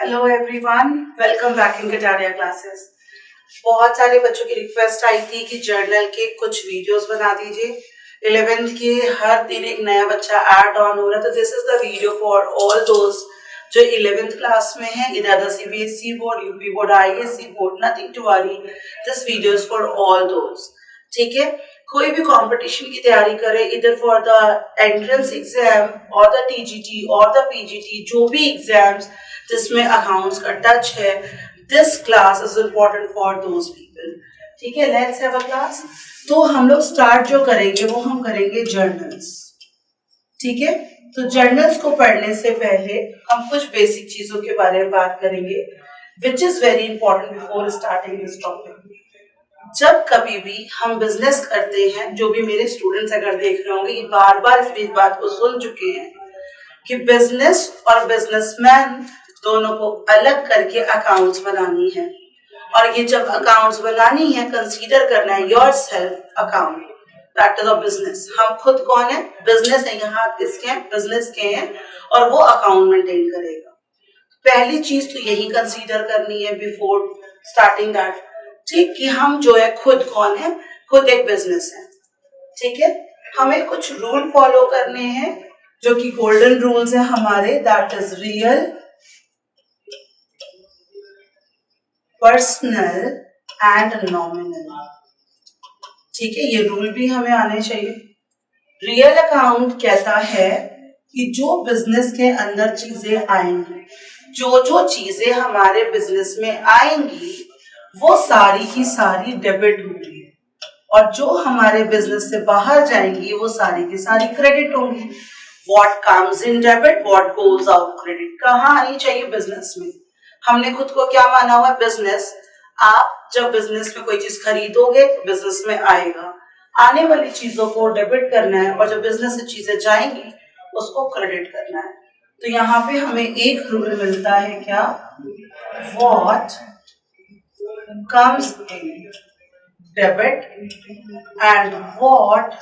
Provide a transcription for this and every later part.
Hello everyone, welcome back in Kataria classes. बहुत सारे बच्चों की रिक्वेस्ट आई थी कि जर्नल के कुछ वीडियोस बना दीजिए। 11th के हर दिन एक नया बच्चा ऐड ऑन हो रहा है, तो this is the video for all दोस्त जो 11th क्लास में है, इधर the CBSE board, UP board, ISC board, nothing to worry, this video is for all दोस्त। ठीक है, कोई भी कंपटीशन की तैयारी करे, इधर फॉर द एंट्रेंस एग्जाम और द टीजीटी और द पीजीटी, जो भी एग्जाम्स जिसमें अकाउंट्स का टच है, this class is important for those people. ठीक है, लेट्स हैव अ क्लास। तो हम लोग स्टार्ट जो करेंगे वो हम करेंगे जर्नल्स। ठीक है, तो जर्नल्स को पढ़ने से पहले हम कुछ बेसिक चीजों के बारे में बात करेंगे, which is very important before starting this topic. जब कभी भी हम बिजनेस करते हैं, जो भी मेरे स्टूडेंट्स अगर देख रहे होंगे, ये बार बार इस बात को सुन चुके हैं कि बिजनेस और बिजनेसमैन दोनों को अलग करके अकाउंट्स बनानी है। और ये जब अकाउंट्स बनानी है, कंसीडर करना है your self account, that is a business. हम खुद कौन है? बिजनेस है। यहाँ किसके हैं? बिजनेस के हैं, और वो अकाउंट मेंटेन करेगा। पहली चीज तो यही कंसीडर करनी है बिफोर स्टार्टिंग दैट, ठीक, कि हम जो है खुद कौन है? खुद एक बिजनेस है। ठीक है, हमें कुछ रूल फॉलो करने हैं जो कि गोल्डन रूल्स है हमारे, that is real, personal and nominal. ठीक है, ये रूल भी हमें आने चाहिए। रियल अकाउंट कहता है कि जो बिजनेस के अंदर चीजें आएंगी, जो चीजें हमारे बिजनेस में आएंगी, वो सारी की सारी डेबिट होंगी, और जो हमारे बिजनेस से बाहर जाएंगी वो सारी की सारी क्रेडिट होंगी। What comes in debit, what goes out credit, कहाँ आनी चाहिए? बिजनेस में। हमने खुद को क्या माना हुआ है? बिजनेस। आप जब बिजनेस में कोई चीज खरीदोगे तो बिजनेस में आएगा, आने वाली चीजों को डेबिट करना है, और जब बिजनेस से चीजें जाएंगी उसको क्रेडिट करना है। तो यहाँ पे हमें एक रूल मिलता है, क्या? What comes in debit and what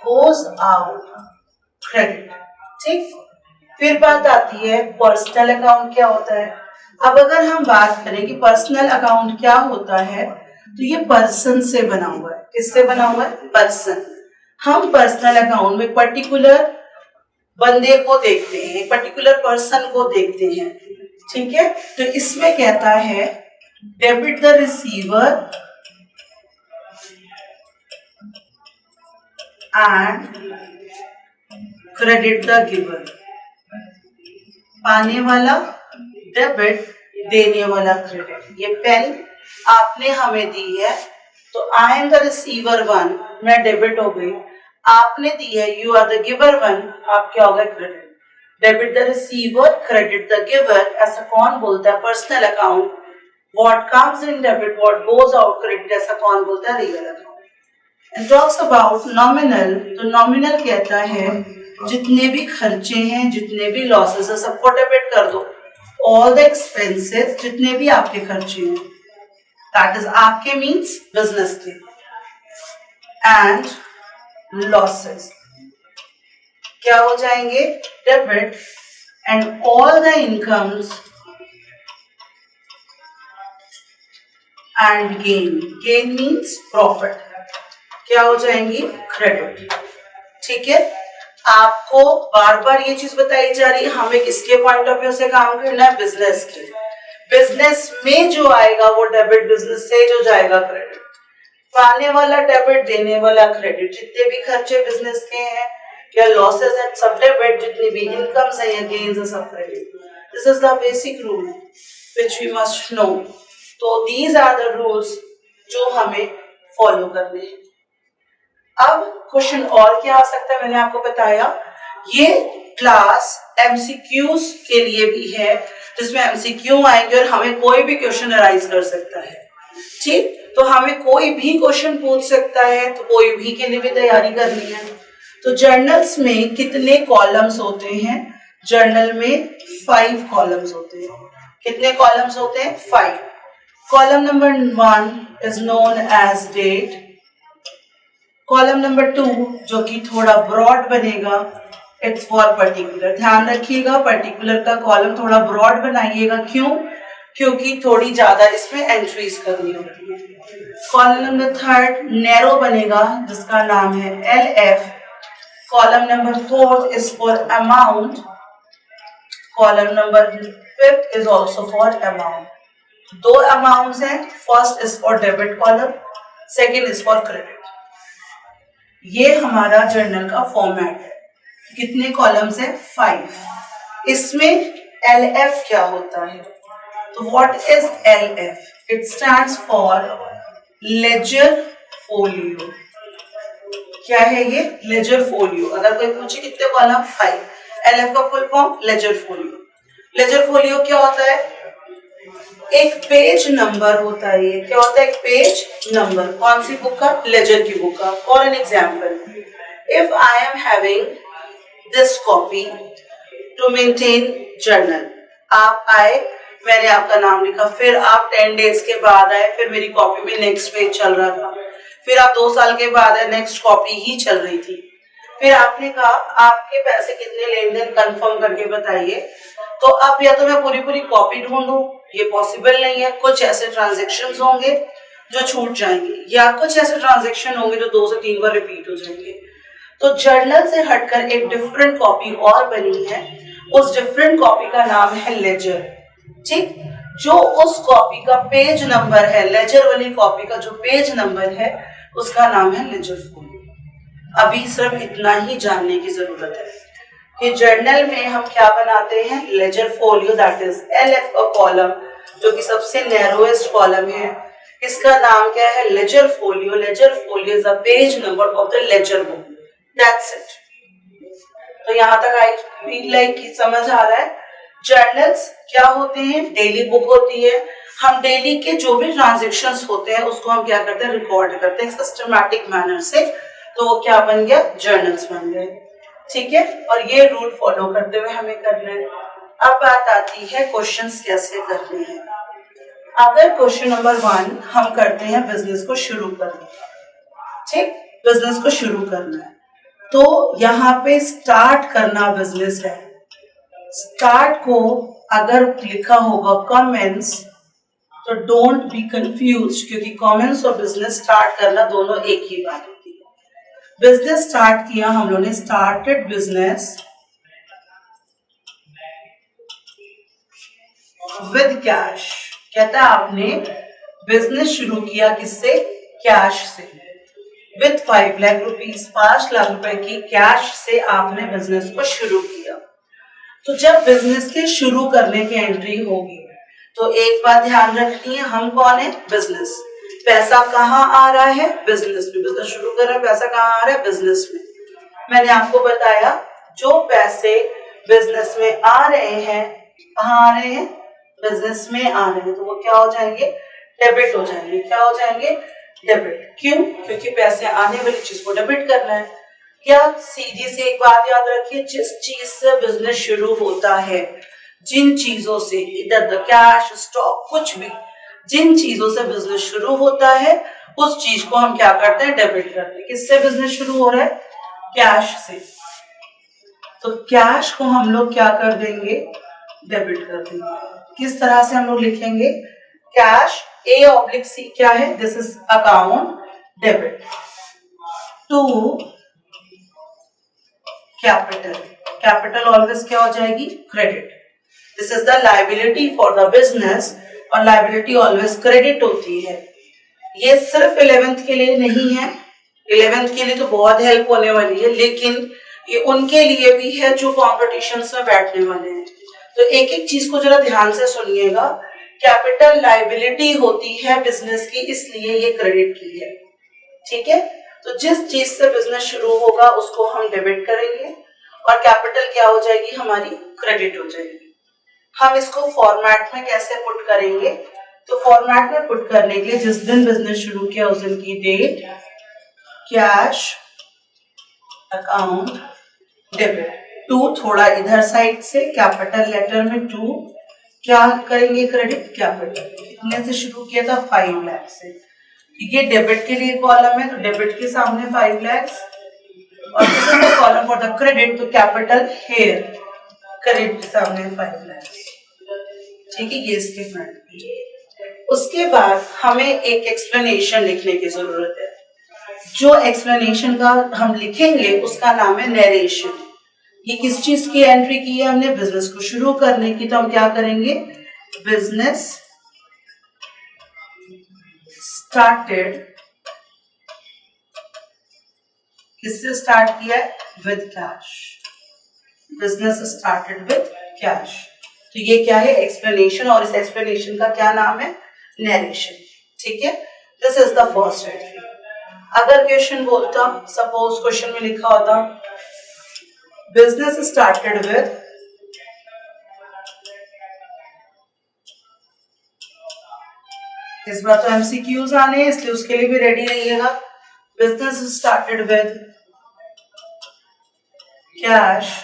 goes out credit। ठीक, फिर बात आती है पर्सनल अकाउंट क्या होता है। अब अगर हम बात करें कि पर्सनल अकाउंट क्या होता है, तो ये पर्सन से बना हुआ है। किससे बना हुआ है? पर्सन। हम पर्सनल अकाउंट में पर्टिकुलर बंदे को देखते हैं, पर्टिकुलर पर्सन को देखते हैं। ठीक है, तो इसमें कहता है debit the receiver and credit the giver. पाने वाला डेबिट, देने वाला क्रेडिट। ये पेन आपने हमें दी है, तो I am the receiver one, मैं डेबिट हो गई। आपने दी है, you are the giver one, आप क्या हो गए? Credit. Debit the receiver, credit the giver, ऐसा कौन बोलता है? Personal account. What comes in debit, what goes out credit, ऐसा कौन बोलता है? Real account. And talks about nominal, तो नॉमिनल कहता है जितने भी खर्चे हैं, जितने भी लॉसेस है, सबको डेबिट कर दो। ऑल द एक्सपेंसेस, जितने भी आपके खर्चे हैं, दैट इज आपके मीन्स बिजनेस के, एंड लॉसेस क्या हो जाएंगे? Debit. And all the incomes and gain, gain means profit, क्या हो जाएंगी? क्रेडिट। ठीक है, आपको बार बार ये चीज बताई जा रही है, हमें किसके पॉइंट ऑफ व्यू से काम करना है? बिजनेस के। बिजनेस में जो आएगा वो डेबिट, बिजनेस से जो जाएगा क्रेडिट। पाने वाला डेबिट, देने वाला क्रेडिट। जितने भी खर्चे बिजनेस के हैं या लॉसेस हैं, सब डेबिट। जितनी भी इनकम्स है या गेन्स है, सब credit. This is the basic rule which we must know. तो दीज आर द रूल्स जो हमें फॉलो करने हैं। अब क्वेश्चन और क्या आ सकता है? मैंने आपको बताया ये क्लास एमसीक्यूज के लिए भी है, जिसमें एमसीक्यू आएंगे और हमें कोई भी क्वेश्चन अराइज कर सकता है। ठीक, तो हमें कोई भी क्वेश्चन पूछ सकता है, तो कोई भी के लिए भी तैयारी करनी है। तो जर्नल्स में कितने कॉलम्स होते हैं? जर्नल में 5 कॉलम्स होते हैं। कितने कॉलम्स होते हैं? 5। Column number 1 is known as date. Column number 2 जो कि थोड़ा ब्रॉड बनेगा, इट्स फॉर पर्टिकुलर। ध्यान रखिएगा पर्टिकुलर का कॉलम थोड़ा ब्रॉड बनाइएगा, क्यों? क्योंकि थोड़ी ज्यादा इसमें एंट्रीज करनी होती है। कॉलम नंबर थर्ड नैरो बनेगा जिसका नाम है LF। Column number fourth is for amount. Column number fifth is also for amount. दो अमाउंट्स हैं, first is for debit column, second is for credit. ये हमारा जर्नल का फॉर्मेट है। कितने कॉलम्स हैं? 5। इसमें LF क्या होता है? तो what is LF? It stands for ledger folio. क्या है ये? Ledger folio. अगर कोई पूछे कितने कॉलम? 5। LF का full form ledger folio. Ledger folio क्या होता है? एक पेज नंबर होता है। ये क्या होता है? एक पेज नंबर। कौन सी बुक का? लेजर की बुक का। For an example, if I am having this copy to maintain journal, आप आए, मैंने आपका नाम लिखा, फिर आप 10 डेज के बाद आए, फिर मेरी कॉपी में नेक्स्ट पेज चल रहा था, फिर आप 2 साल के बाद आए, नेक्स्ट कॉपी ही चल रही थी, फिर आपने कहा आपके पैसे कितने लेन देन कंफर्म करके बताइए। तो अब या तो मैं पूरी पूरी कॉपी ढूंढूं, ये पॉसिबल नहीं है। कुछ ऐसे ट्रांजेक्शन्स होंगे जो छूट जाएंगे, या कुछ ऐसे ट्रांजेक्शन होंगे जो 2 से 3 बार रिपीट हो जाएंगे। तो जर्नल से हटकर एक डिफरेंट कॉपी और बनी है, उस डिफरेंट कॉपी का नाम है लेजर। ठीक, जो उस कॉपी का पेज नंबर है, लेजर वाली कॉपी का जो पेज नंबर है उसका नाम है लेजर फोलियो। अभी सिर्फ इतना ही जानने की जरूरत है कि जर्नल में हम क्या बनाते हैं? Ledger folio, that is LF का कॉलम, जो कि सबसे नैरोएस्ट कॉलम है। इसका नाम क्या है? Ledger folio. Ledger folio is the page number of the laser book. That's it. तो यहाँ तक आई फील लाइक समझ आ रहा है। जर्नल्स क्या होते हैं? डेली बुक होती है। हम डेली के जो भी ट्रांजेक्शन्स होते हैं उसको हम क्या करते हैं? रिकॉर्ड करते हैं सिस्टमैटिक मैनर से। तो वो क्या बन गया? जर्नल्स बन गए। ठीक है, और ये रूल फॉलो करते हुए हमें करना है। अब बात आती है क्वेश्चंस कैसे करने हैं। अगर क्वेश्चन नंबर 1 हम करते हैं बिजनेस को शुरू करना, ठीक, बिजनेस को शुरू करना है, तो यहाँ पे स्टार्ट करना बिजनेस है। स्टार्ट को अगर लिखा होगा कमेंट्स, तो डोंट बी कंफ्यूज, क्योंकि कमेंट्स और बिजनेस स्टार्ट करना दोनों एक ही बात होती है। बिजनेस स्टार्ट किया हम लोगों ने, स्टार्टेड बिजनेस विद कैश। कहता है आपने बिजनेस शुरू किया किससे? कैश से। विद 5 लाख रुपीज, 5 लाख रुपए की कैश से आपने बिजनेस को शुरू किया। तो जब बिजनेस के शुरू करने की एंट्री होगी तो एक बात ध्यान रखनी है, हम कौन है? बिजनेस। पैसा कहाँ आ रहा है? बिजनेस में। बिजनेस शुरू कर रहे हैं, पैसा कहाँ आ रहा है? बिजनेस में। मैंने आपको बताया जो पैसे बिजनेस में आ रहे हैं, कहाँ आ रहे हैं? बिजनेस में आ रहे हैं, तो वो क्या हो जाएंगे? डेबिट हो जाएंगे। क्या हो जाएंगे? डेबिट। क्यों? क्योंकि पैसे आने वाली चीज को डेबिट करना है। क्या सीधी से एक बात याद रखिए, जिस चीज से बिजनेस शुरू होता है, जिन चीजों से, इधर द कैश, स्टॉक, कुछ भी, जिन चीजों से बिजनेस शुरू होता है उस चीज को हम क्या करते हैं? डेबिट करते हैं। किससे बिजनेस शुरू हो रहा है? कैश से। तो कैश को हम लोग क्या कर देंगे? डेबिट कर देंगे। किस तरह से हम लोग लिखेंगे? कैश A/C क्या है? This is account debit to capital. Capital always क्या हो जाएगी? Credit. This is the liability for the business, और लायबिलिटी ऑलवेज क्रेडिट होती है। ये सिर्फ 11th के लिए नहीं है, 11th के लिए तो बहुत हेल्प होने वाली है, लेकिन ये उनके लिए भी है जो कॉम्पिटिशन्स में बैठने वाले हैं। तो एक एक चीज को जरा ध्यान से सुनिएगा। कैपिटल लायबिलिटी होती है बिजनेस की, इसलिए ये क्रेडिट की है। ठीक है, तो जिस चीज से बिजनेस शुरू होगा उसको हम डेबिट करेंगे और कैपिटल क्या हो जाएगी? हमारी क्रेडिट हो जाएगी। हम इसको फॉर्मेट में कैसे पुट करेंगे? तो फॉर्मेट में पुट करने के लिए जिस दिन बिजनेस शुरू किया उस दिन की date, cash account debit, to थोड़ा इधर साइड से कैपिटल लेटर में टू, क्या करेंगे? Credit capital. कितने से शुरू किया था? 5 लाख से। ये डेबिट के लिए कॉलम है, तो डेबिट के सामने 5 लाख, और this is the column for the credit, तो कैपिटल हेयर क्रेडिट के सामने 5 लाख, ठीक है, ये इसके फ्रंट पे। उसके बाद हमें एक एक्सप्लेनेशन लिखने की जरूरत है। जो एक्सप्लेनेशन का हम लिखेंगे उसका नाम है नरेशन। ये किस चीज की एंट्री की है हमने? बिजनेस को शुरू करने की। तो हम क्या करेंगे? बिजनेस स्टार्टेड, किससे स्टार्ट किया है? With cash. Business started with cash. तो ये क्या है? एक्सप्लेनेशन, और इस एक्सप्लेनेशन का क्या नाम है? नरेशन, ठीक है। This is the first entry. अगर क्वेश्चन बोलता, सपोज क्वेश्चन में लिखा होता बिजनेस स्टार्टेड विद इस बार तो एमसीक्यूज आने हैं, इसलिए उसके लिए भी रेडी रहिएगा। Business started with cash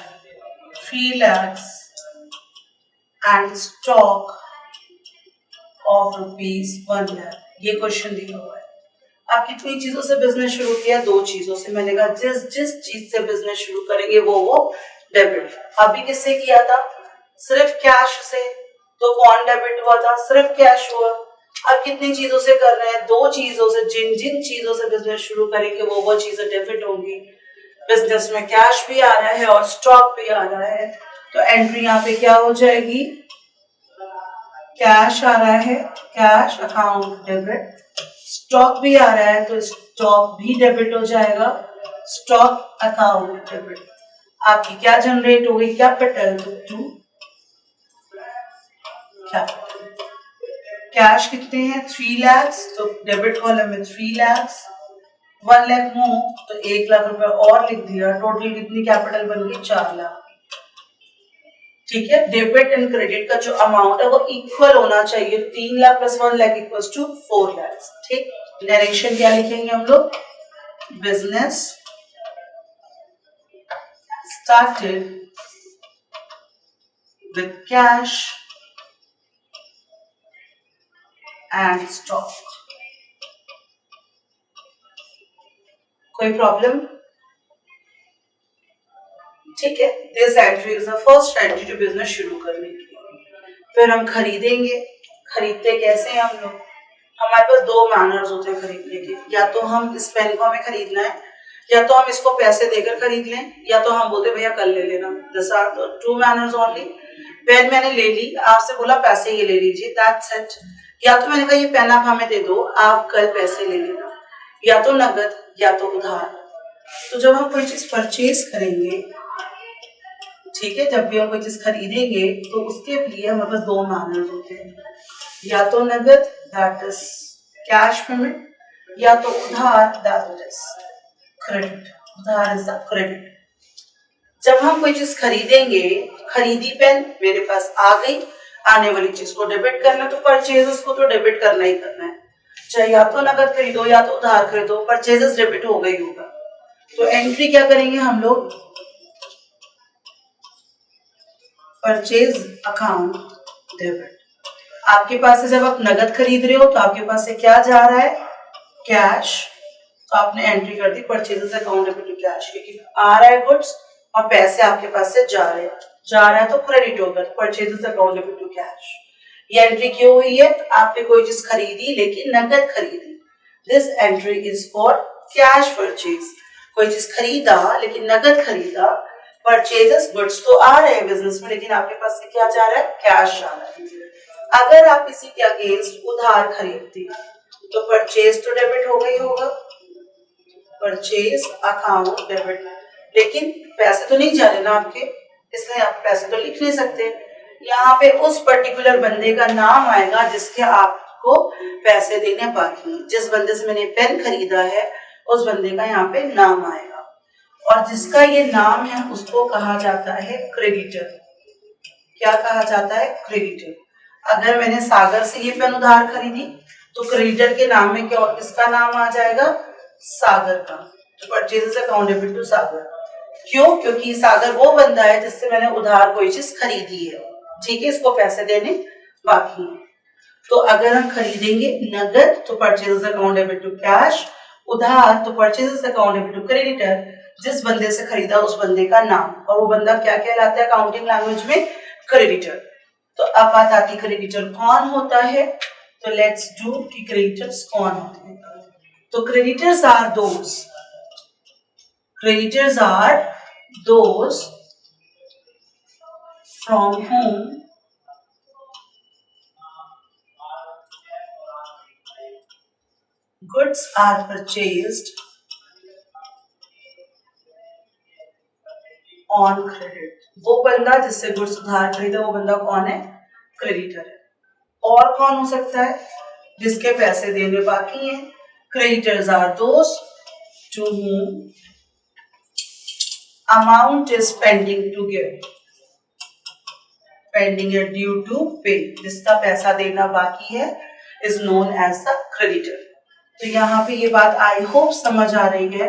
3 lakhs and stock of ₹1 lakh। ये क्वेश्चन दिया हुआ है। आप कितनी चीजों से बिजनेस शुरू किया? 2 चीजों से। मैंने कहा जिस चीज से बिजनेस शुरू करेंगे वो डेबिट। अभी किससे किया था? सिर्फ कैश से, तो कौन डेबिट हुआ था? सिर्फ कैश हुआ। अब कितनी चीजों से कर रहे हैं? 2 चीजों से। जिन जिन चीजों से बिजनेस शुरू करेंगे वो चीजें डेबिट होंगी। बिजनेस में कैश भी आ रहा है और स्टॉक भी आ रहा है, तो एंट्री यहाँ पे क्या हो जाएगी? कैश आ रहा है, कैश अकाउंट डेबिट। स्टॉक भी आ रहा है तो स्टॉक भी डेबिट हो जाएगा, स्टॉक अकाउंट डेबिट। आपकी क्या जनरेट हो गई? Capital, to capital. कैश कितने हैं? 3 lakhs, तो डेबिट कॉलम में 3 lakhs। 1 lakh मूव तो 1 लाख रुपए और लिख दिया। टोटल कितनी कैपिटल बन गई? 4 लाख, ठीक है। डेबिट एंड क्रेडिट का जो अमाउंट है वो इक्वल होना चाहिए। 3 lakh plus 1 lakh equals to 4 lakhs, ठीक। नरेशन क्या लिखेंगे हम लोग? Business started with cash and stock. कोई प्रॉब्लम? ठीक है। This entry is the first entry जो बिजनेस शुरू करने की। फिर हम खरीदेंगे। खरीदते कैसे हैं हम लोग? हमारे पास 2 मैनर्स होते हैं खरीदने के। या तो हम इस पेन को हमें खरीदना है, या तो हम इसको पैसे देकर खरीद लें, या तो हम बोलते भैया कल ले लेना। This are the 2 manners only. Pen मैंने ले ली, आपसे बोला पैसे ये ले लीजिए, दैट्स इट। या तो मैंने कहा ये पेन आप हमें दे दो, आप कल पैसे ले लेना। या तो नगद या तो उधार। तो जब हम कोई चीज परचेज करेंगे, ठीक है, जब भी हम कोई चीज खरीदेंगे तो उसके लिए हमारे पास 2 मैनर्स होते हैं। या तो नगद, दैट इज कैश पेमेंट, या तो उधार, दैट इज क्रेडिट। उधार इज द क्रेडिट। जब हम कोई चीज खरीदेंगे, खरीदी पेन मेरे पास आ गई, आने वाली चीज को डेबिट करना, तो परचेजेस को तो डेबिट करना ही करना है। चाहे या तो नगद खरीदो या तो उधार खरीदो, परचेजेस डेबिट हो गई होगा। तो एंट्री क्या करेंगे हम लोग? Purchase account debit. आपके पास से जब आप नगद खरीद रहे हो तो आपके पास से क्या जा रहा है? कैश। तो आपने एंट्री कर दी purchases account debit to cash, क्योंकि आ रहा है गुड्स और पैसे आपके पास से जा रहे हैं। जा रहा है तो क्रेडिट होगा, purchases account debit to cash. ये एंट्री क्यों हुई है? आपने कोई चीज खरीदी लेकिन नगद खरीदी। This entry is for cash purchase. कोई चीज खरीदा लेकिन नगद खरीदा। परचेजेस गुड्स तो आ रहे हैं बिजनेस में, लेकिन आपके पास से क्या जा रहा है? कैश आ रहा है। अगर आप इसी के अगेंस्ट उधार खरीदते तो परचेज तो डेबिट हो गई होगा, परचेज अकाउंट डेबिट, लेकिन पैसे तो नहीं जा रहे ना आपके, इसलिए आप पैसे तो लिख नहीं सकते। यहाँ पे उस पर्टिकुलर बंदे का नाम आएगा जिसके आपको पैसे देने बाकी हैं। जिस बंदे से मैंने पेन खरीदा है उस बंदे का यहाँ पे नाम आएगा, और जिसका ये नाम है उसको कहा जाता है क्रेडिटर। क्या कहा जाता है? क्रेडिटर। अगर मैंने सागर से ये पेन उधार खरीदी तो क्रेडिटर के नाम में क्या और किसका नाम आ जाएगा? सागर का। तो परचेजेस अकाउंट डेबिट टू सागर। क्यों? क्योंकि सागर वो बंदा है जिससे मैंने उधार कोई चीज खरीदी है, ठीक है, इसको पैसे देने बाकी है। तो अगर हम खरीदेंगे नगद तो purchases account debit to cash, उधार तो purchases account debit to creditor. जिस बंदे से खरीदा उस बंदे का नाम, और वो बंदा क्या कहलाता है अकाउंटिंग लैंग्वेज में? क्रेडिटर। तो अब बात आती क्रेडिटर कौन होता है, तो लेट्स डू कि क्रेडिटर्स कौन होते हैं। तो creditors are those from whom goods are purchased on credit। वो बंदा जिससे गुड्स उधार खरीदा वो बंदा कौन है? क्रेडिटर है। और कौन हो सकता है? जिसके पैसे देने बाकी हैं। Creditors are those to whom amount is pending to give, pending है due to pay, जिसका पैसा देना बाकी है is known as the creditor। तो यहाँ पे ये बात आई होप समझ आ रही है।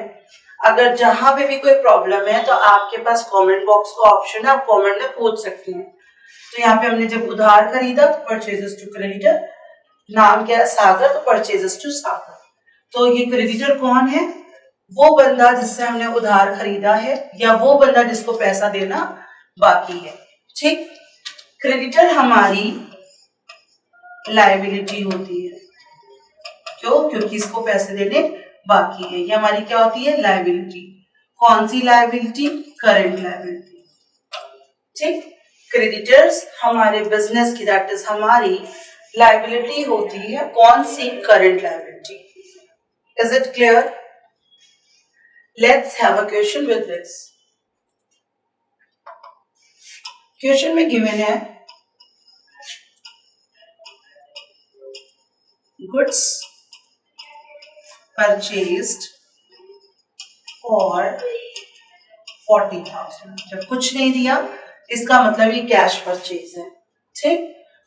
अगर जहां पे भी कोई प्रॉब्लम है तो आपके पास कमेंट बॉक्स का ऑप्शन है, आप कमेंट में पूछ सकते हैं। तो यहाँ पे हमने जब उधार खरीदा तो परचेजेस टू क्रेडिटर, नाम क्या है? सागर, तो परचेजेस टू सागर। तो ये क्रेडिटर कौन है? वो बंदा जिससे हमने उधार खरीदा है या वो बंदा जिसको पैसा देना बाकी है। ठीक, क्रेडिटर हमारी लायबिलिटी होती है। क्यों? क्योंकि इसको पैसे देने बाकी है। ये हमारी क्या होती है? लायबिलिटी। कौन सी लायबिलिटी? Current liability. ठीक, क्रेडिटर्स हमारे बिजनेस की, दैट इज हमारी लायबिलिटी होती है। कौन सी? Current liability. Is it clear? Let's have a question with this. Question में गिवन है goods purchased for 40,000। जब कुछ नहीं दिया इसका मतलब ये कैश परचेज है। ठीक,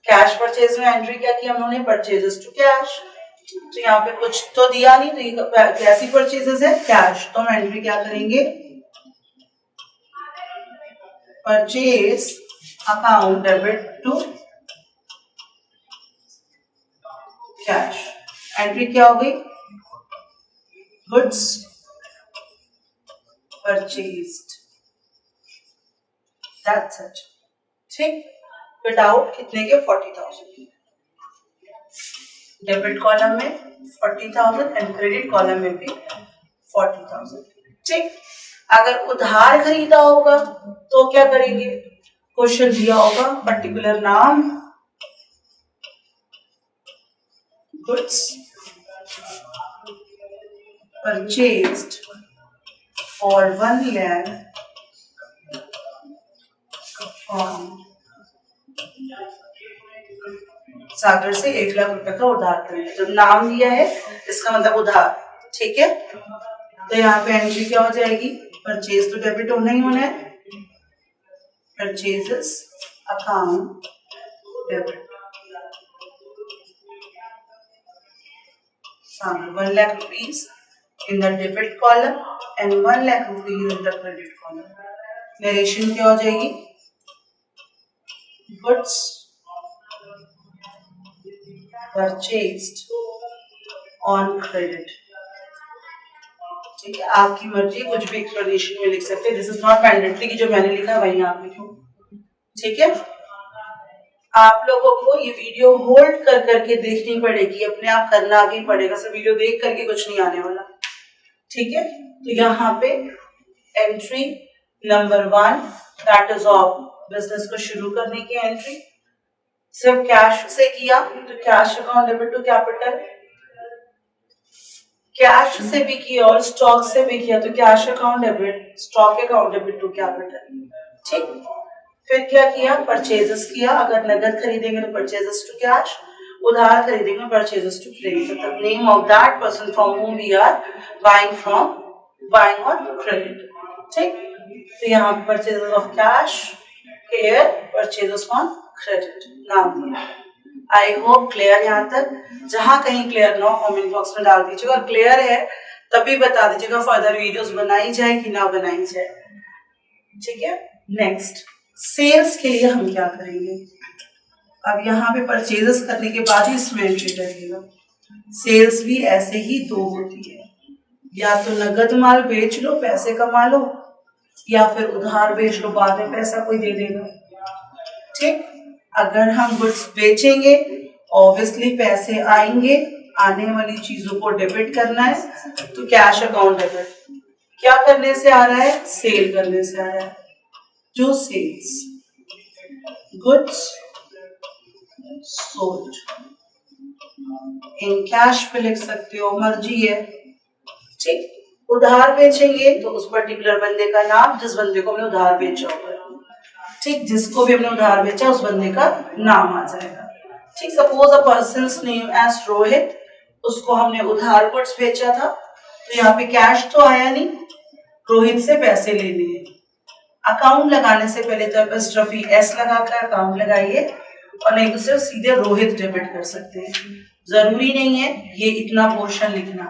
कैश परचेज में एंट्री क्या की हमने? Purchases to cash. तो यहाँ पे कुछ तो दिया नहीं, तो ये कैसी परचेजेस है? कैश। तो हम एंट्री क्या करेंगे? Purchase account debit to cash. Entry क्या हो गई? Goods purchased, that's it. ठीक, विदाउट कितने के? 40,000। डेबिट कॉलम में 40,000 एंड क्रेडिट कॉलम में भी 40,000। ठीक, अगर उधार खरीदा होगा तो क्या करेंगे? क्वेश्चन दिया होगा पर्टिकुलर नाम, goods purchased for 1 lakh from सागर से 1 लाख रुपए का उधार करेंगे। जब नाम दिया है इसका मतलब उधार। ठीक है, तो यहाँ पे एंट्री क्या हो जाएगी? परचेज तो डेबिट होना ही होना है, purchases account debit. 1 lakh rupees in the debit column and 1 lakh rupees in the credit column। Narration क्या हो जाएगी? Goods purchased on credit। ठीक है, आपकी मर्जी, कुछ भी एक्सप्लेनेशन में लिख सकते हैं। दिस इज नॉट मैंडेटरी कि जो मैंने लिखा वही आप लिखो। ठीक है, आप लोगों को ये वीडियो होल्ड कर करके देखनी पड़ेगी, अपने आप करना भी पड़ेगा, सिर्फ वीडियो देख करके कुछ नहीं आने वाला। ठीक है, तो यहाँ पे entry number 1 that is of business को शुरू करने की एंट्री। सिर्फ कैश से किया तो cash account debit to capital, cash से भी किया और स्टॉक से भी किया तो cash account debit, stock account debit to capital. ठीक, फिर क्या किया? परचेजेस किया। अगर नगद खरीदेंगे तो परचेजेस टू कैश, उधार खरीदेंगे परचेजेस टू क्रेडिट। मतलब name of that person from whom we are buying on credit। ठीक, तो यहाँ purchases of cash, here purchases on credit नाम। आई होप क्लियर यहाँ तक। जहां कहीं क्लियर ना हो कमेंट बॉक्स में डाल दीजिएगा, और क्लियर है तभी बता दीजिएगा फर्दर वीडियोस बनाई जाए कि ना बनाई जाए। ठीक है, नेक्स्ट सेल्स के लिए हम क्या करेंगे? अब यहाँ पे परचेजेस करने के बाद ही इसमें एंट्री करिएगा। सेल्स भी ऐसे ही 2 होती है, या तो नगद माल बेच लो, पैसे कमा लो, या फिर उधार बेच लो, बाद में पैसा कोई दे देगा। ठीक, अगर हम गुड्स बेचेंगे ऑब्वियसली पैसे आएंगे, आने वाली चीजों को डेबिट करना है, तो कैश अकाउंट डेबिट क्या करने से आ रहा है? सेल करने से आ रहा है। To sales, goods sold. In cash पे लिख सकते हो, मर्जी है। ठीक, उधार बेचेंगे तो उस पर्टिकुलर बंदे का नाम, जिस बंदे को हमने उधार बेचा होगा। ठीक, जिसको भी हमने उधार बेचा उस बंदे का नाम आ जाएगा। ठीक, suppose a person's name as Rohit, उसको हमने उधार गुड्स बेचा था, तो यहाँ पे कैश तो आया नहीं, रोहित से पैसे लेने हैं। अकाउंट लगाने से पहले तो एपॉस्ट्रोफी एस लगाकर अकाउंट लगाइए, और नहीं तो सिर्फ सीधे रोहित डेबिट कर सकते हैं। जरूरी नहीं है ये इतना पोर्शन लिखना,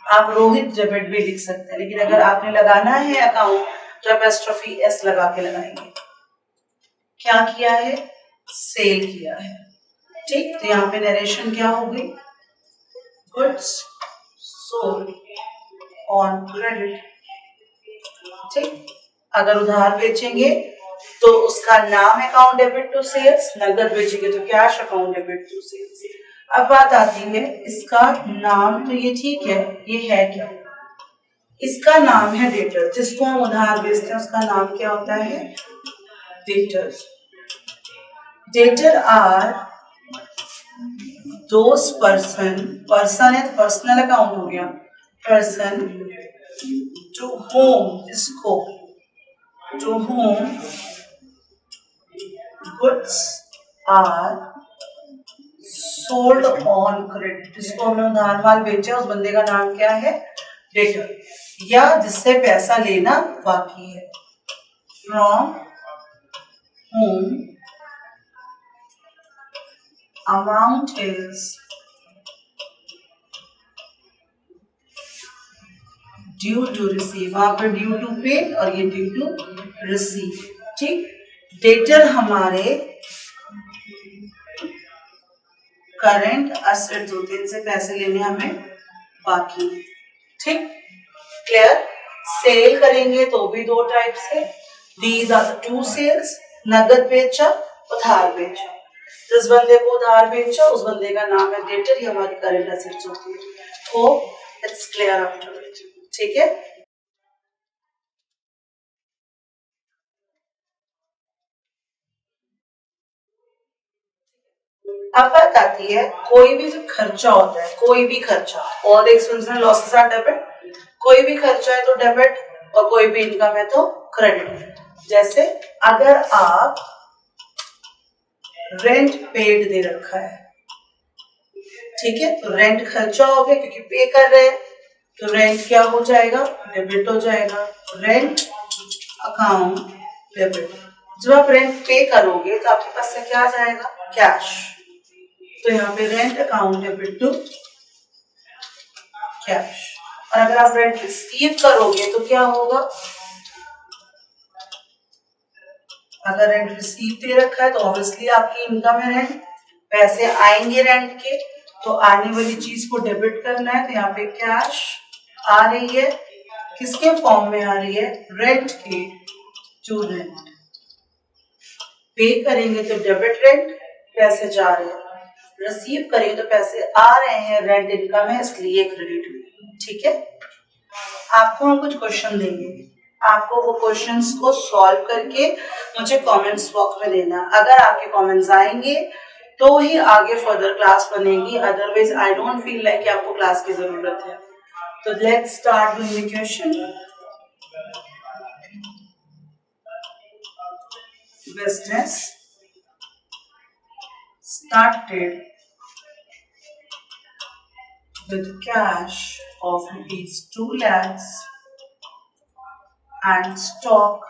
आप रोहित डेबिट भी लिख सकते हैं, लेकिन अगर आपने लगाना है अकाउंट तो एपॉस्ट्रोफी एस लगा के लगाएंगे। क्या किया है? सेल किया है। ठीक, तो यहाँ पे नरेशन क्या हो गई? Goods sold on credit. ठीक, अगर उधार बेचेंगे तो उसका नाम अकाउंट डेबिट टू सेल्स, नगद बेचेंगे तो cash account debit to sales. अब बात आती है, इसका नाम तो ये ठीक है, ये है क्या? इसका नाम है डेटर, जिसको हम उधार बेचते हैं उसका नाम क्या होता है? Debtors. Debtor are those person, person है तो पर्सनल अकाउंट हो गया, पर्सन टू होम, इसको to whom goods are sold on credit. जिसको हमने उधार माल बेचा उस बंदे का नाम क्या है? डेटर, या जिससे पैसा लेना बाकी है। From whom amount is due to receive, वहां पर ड्यू टू पे और ये ड्यू टू रिसीव। ठीक, डेटर हमारे करंट असेट्स होते हैं, इनसे पैसे लेने हमें बाकी। ठीक, क्लियर? सेल करेंगे तो भी दो टाइप से, दीज आर टू सेल्स, नगद बेचा, उधार बेचा। जिस बंदे को उधार बेचा उस बंदे का नाम है डेटर, ये हमारी करंट असेट्स होती है। Hope it's clear up to it. ठीक है, अब बात आती है, कोई भी जो खर्चा होता है, कोई भी खर्चा, all the expenses and losses are debit. कोई भी खर्चा है तो डेबिट, और कोई भी इनकम है तो क्रेडिट। जैसे अगर आप रेंट पेड दे रखा है, ठीक है, तो रेंट खर्चा हो गया क्योंकि पे कर रहे हैं, तो रेंट क्या हो जाएगा? डेबिट हो जाएगा। Rent account debit. जब आप रेंट पे करोगे तो आपके पास से क्या आ जाएगा? कैश। तो यहाँ पे rent account debit to cash. और अगर आप रेंट रिसीव करोगे तो क्या होगा? अगर रेंट रिसीव दे रखा है तो ऑब्वियसली आपकी इनकम है रेंट, पैसे आएंगे रेंट के, तो आने वाली चीज को डेबिट करना है, तो यहाँ पे कैश आ रही है, किसके फॉर्म में आ रही है? रेंट के टू रेंट। पे करेंगे तो डेबिट रेंट, पैसे जा रहे हैं, रिसीव करेंगे तो पैसे आ रहे हैं, रेंट इनकम है इसलिए क्रेडिट हुई। ठीक है, आपको हम कुछ क्वेश्चन देंगे, आपको वो क्वेश्चंस को सॉल्व करके मुझे कमेंट्स बॉक्स में देना। अगर आपके कमेंट्स आएंगे तो ही आगे फर्दर क्लास बनेगी, otherwise I don't feel like आपको क्लास की जरूरत है। तो let's start with the question. Business started with cash of rupees 2 lakhs and stock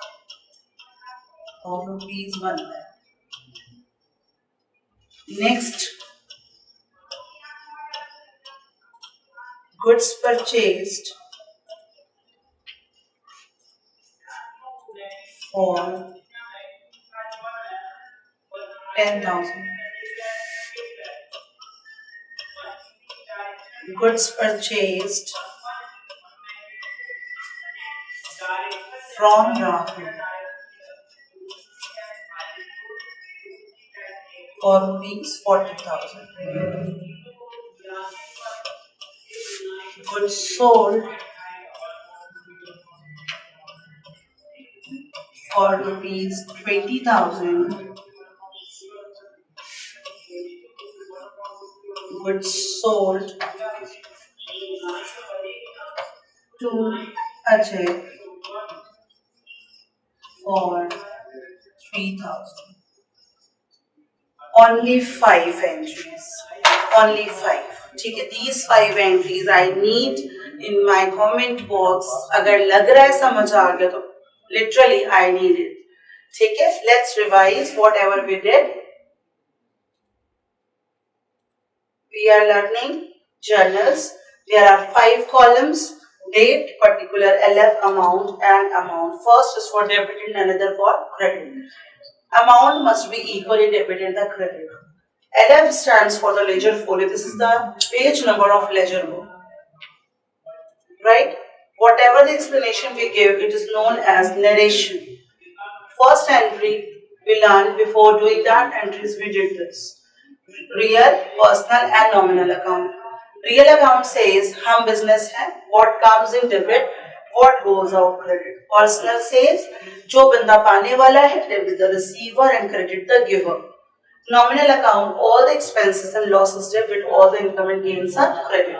of rupees 1 lakh. Next, goods purchased for 10,000. Goods purchased from Rahul for rupees 40,000. Goods sold for rupees 20,000. Goods sold to Ajay for 3,000. Only 5 entries. Only 5. ठीक है, these 5 entries I need in my comment box. अगर लग रहा है समझ आ गया तो literally I need it. ठीक है, let's revise whatever we did. We are learning journals. There are 5 columns: date, particular, LF, amount, and amount. First is for debit and another for credit. Amount must be equal in debit and the credit. LF stands for the ledger folio. This is the page number of ledger book. Right? Whatever the explanation we give, it is known as narration. First entry we learned. Before doing that entries we did this. Real, personal and nominal account. Real account says हम business है. What comes in debit, what goes out credit. Personal says जो बंदा पाने वाला है, debit the receiver and credit the giver. Nominal account, all the expenses and losses debit, all the income and gains are credit.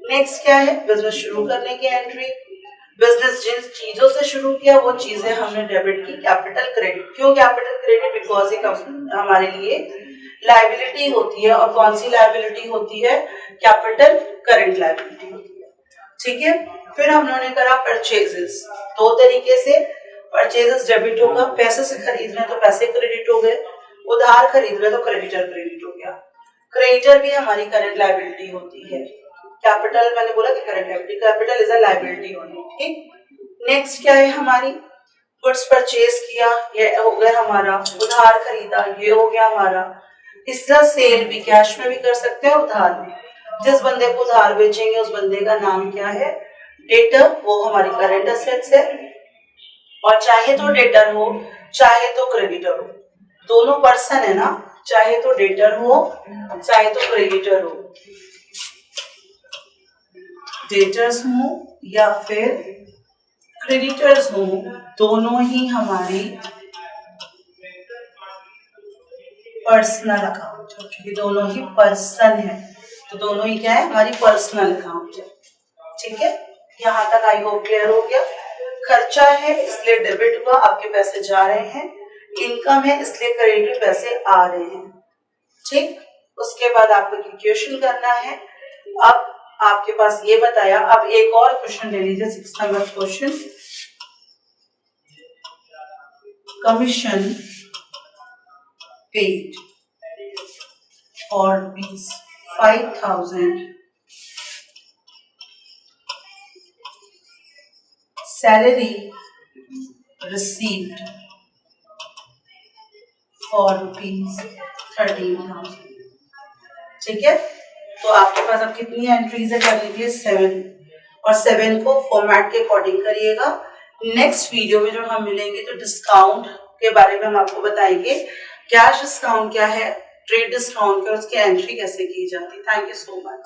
Next क्या है? Business शुरू करने की एंट्री. बिजनेस जिन चीजों से शुरू किया वो चीजें हमने डेबिट की. Capital credit. क्यों कैपिटल क्रेडिट? बिकॉज ये हमारे लिए लायबिलिटी होती है. और कौन सी लायबिलिटी होती है? कैपिटल करंट लायबिलिटी होती है. ठीक है. फिर हम लोगों ने करा परचेजेस. 2 तरीके से परचेजेस डेबिट होगा. पैसे से खरीद रहे हैं तो पैसे क्रेडिट हो गए. उधार खरीद रहे तो क्रेडिटर क्रेडिट हो गया. क्रेडिटर भी हमारी करंट लायबिलिटी होती है. कैपिटल मैंने बोला कि current liability, capital is a liability होनी. ठीक. नेक्स्ट क्या है हमारी? गुड्स परचेज किया, ये हो गया हमारा. उधार खरीदा, ये हो गया हमारा. इस तरह सेल भी कैश में भी कर सकते हैं, उधार भी. जिस बंदे को उधार बेचेंगे उस बंदे का नाम क्या है? डेटर. वो हमारी करंट एसेट्स है. और चाहे तो डेटर हो चाहे तो क्रेडिटर हो, दोनों पर्सन है ना. चाहे तो डेटर हो चाहे तो क्रेडिटर हो, डेटर्स हो या फिर क्रेडिटर्स हो, दोनों ही हमारी पर्सनल अकाउंट है. क्योंकि दोनों ही पर्सन है तो दोनों ही क्या है? हमारी पर्सनल अकाउंट है. ठीक है. यहाँ तक आई होप क्लियर हो गया. खर्चा है इसलिए डेबिट हुआ, आपके पैसे जा रहे हैं. इनकम है इसलिए क्रेडिट पैसे आ रहे हैं. ठीक. उसके बाद आपको क्वेश्चन करना है. अब आपके पास ये बताया. अब एक और क्वेश्चन ले लीजिए. 6 number question. Commission paid for 5,000. Salary received for rupees 13,000. ठीक है. तो आपके पास अब कितनी एंट्रीज है? कर लीजिए 7. और 7 को फॉर्मेट के अकॉर्डिंग करिएगा. नेक्स्ट वीडियो में जब हम मिलेंगे तो डिस्काउंट के बारे में हम आपको बताएंगे. कैश डिस्काउंट क्या है, ट्रेड डिस्काउंट क्या, उसकी एंट्री कैसे की जाती है. Thank you so much.